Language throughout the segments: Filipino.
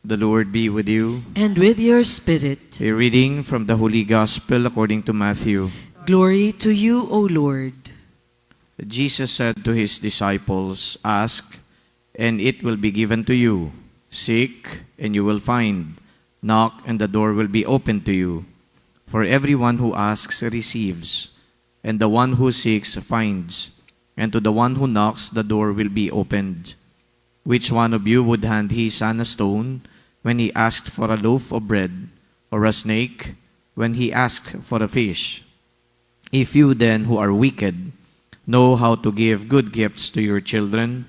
The Lord be with you. And with your spirit. A reading from the Holy Gospel according to Matthew. Glory to you, O Lord. Jesus said to his disciples, "Ask, and it will be given to you. Seek, and you will find. Knock, and the door will be opened to you. For everyone who asks receives, and the one who seeks finds, and to the one who knocks the door will be opened. Which one of you would hand his son a stone when he asked for a loaf of bread, or a snake when he asked for a fish? If you then, who are wicked, know how to give good gifts to your children,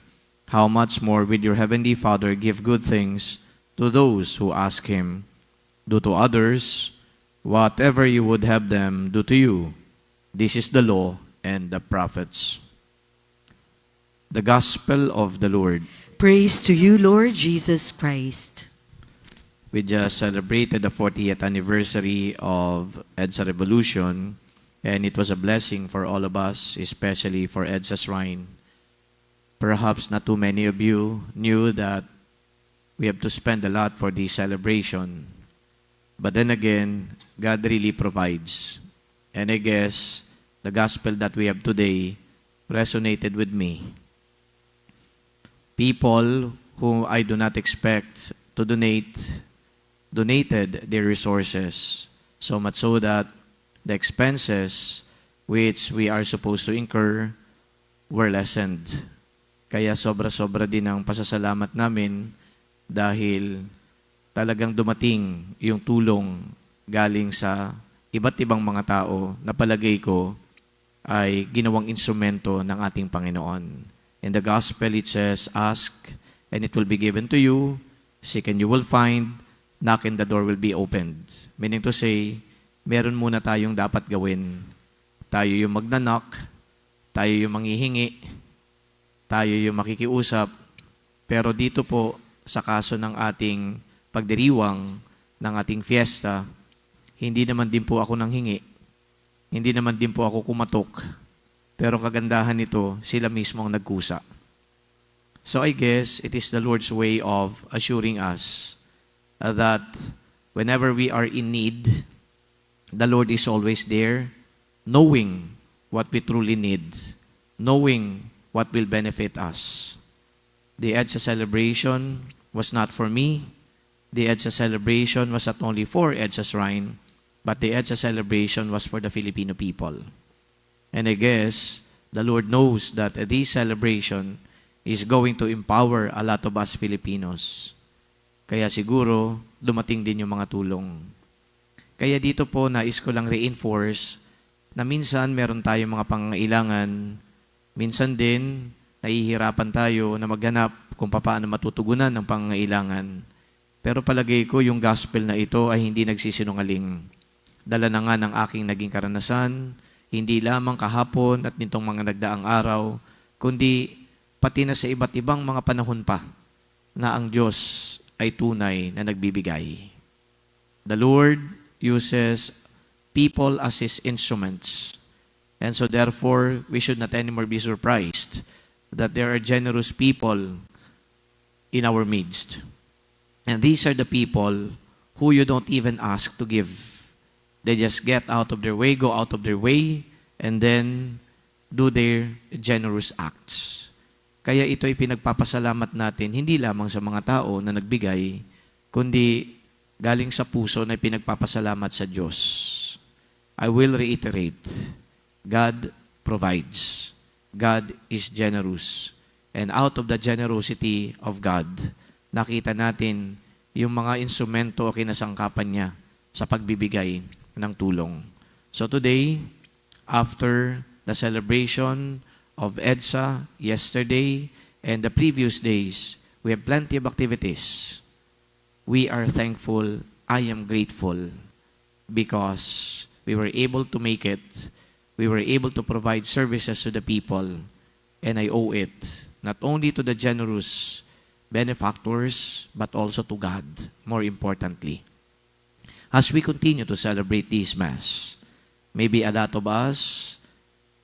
how much more will your heavenly Father give good things to those who ask him? Do to others whatever you would have them do to you. This is the law and the prophets." The Gospel of the Lord. Praise to you, Lord Jesus Christ. We just celebrated the 40th anniversary of EDSA Revolution, and it was a blessing for all of us, especially for EDSA Shrine. Perhaps not too many of you knew that we have to spend a lot for this celebration. But then again, God really provides. And I guess the gospel that we have today resonated with me. People who I do not expect to donated their resources, so much so that the expenses which we are supposed to incur were lessened. Kaya sobra-sobra din ang pasasalamat namin dahil talagang dumating yung tulong galing sa iba't ibang mga tao na palagay ko ay ginawang instrumento ng ating Panginoon. In the gospel, it says, "Ask, and it will be given to you. Seek, and you will find. Knock, and the door will be opened." Meaning to say, meron muna tayong dapat gawin. Tayo yung magna-knock, tayo yung manghihingi, tayo yung makikiusap. Pero dito po, sa kaso ng ating pagdiriwang ng ating fiesta, hindi naman din po ako nanghingi. Hindi naman din po ako kumatok. Pero kagandahan nito, sila mismo ang nagkusa. So I guess it is the Lord's way of assuring us that whenever we are in need, the Lord is always there, knowing what we truly need, knowing what will benefit us. The EDSA celebration was not for me. The EDSA celebration was not only for EDSA Shrine, but the EDSA celebration was for the Filipino people. And I guess the Lord knows that this celebration is going to empower a lot of us Filipinos. Kaya siguro, dumating din yung mga tulong. Kaya dito po, nais ko lang reinforce na minsan meron tayong mga pangangailangan, minsan din, nahihirapan tayo na maghanap kung paano matutugunan ng pangangailangan. Pero palagay ko, yung gospel na ito ay hindi nagsisinungaling. Dala na nga ng aking naging karanasan, hindi lamang kahapon at nitong mga nagdaang araw, kundi pati na sa iba't ibang mga panahon pa na ang Diyos ay tunay na nagbibigay. The Lord uses people as His instruments. And so therefore, we should not anymore be surprised that there are generous people in our midst. And these are the people who you don't even ask to give. They just get out of their way, go out of their way, and then do their generous acts. Kaya ito ay pinagpapasalamat natin, hindi lamang sa mga tao na nagbigay, kundi galing sa puso na pinagpapasalamat sa Diyos. I will reiterate, God provides. God is generous. And out of the generosity of God, nakita natin yung mga instrumento o kinasangkapan niya sa pagbibigay ng tulong. So today, after the celebration of EDSA yesterday and the previous days, we have plenty of activities. We are thankful. I am grateful because we were able to make it. We were able to provide services to the people, and I owe it not only to the generous benefactors, but also to God, more importantly. As we continue to celebrate this Mass, maybe a lot of us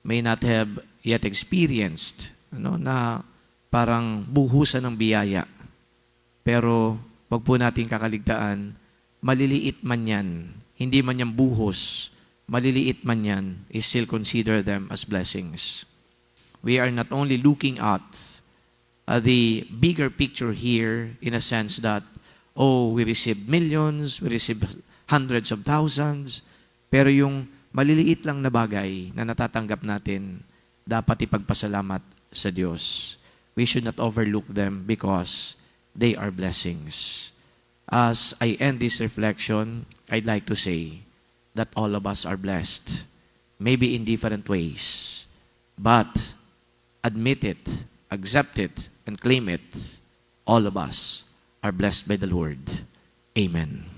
may not have yet experienced na parang buhusan ng biyaya. Pero wag po nating kakaligtaan, maliliit man yan, hindi man yan buhos, maliliit man yan, is still consider them as blessings. We are not only looking at the bigger picture here in a sense that, oh, we receive millions, we receive hundreds of thousands, pero yung maliliit lang na bagay na natatanggap natin, dapat ipagpasalamat sa Diyos. We should not overlook them because they are blessings. As I end this reflection, I'd like to say that all of us are blessed, maybe in different ways, but admit it, accept it, and claim it. All of us are blessed by the Lord. Amen.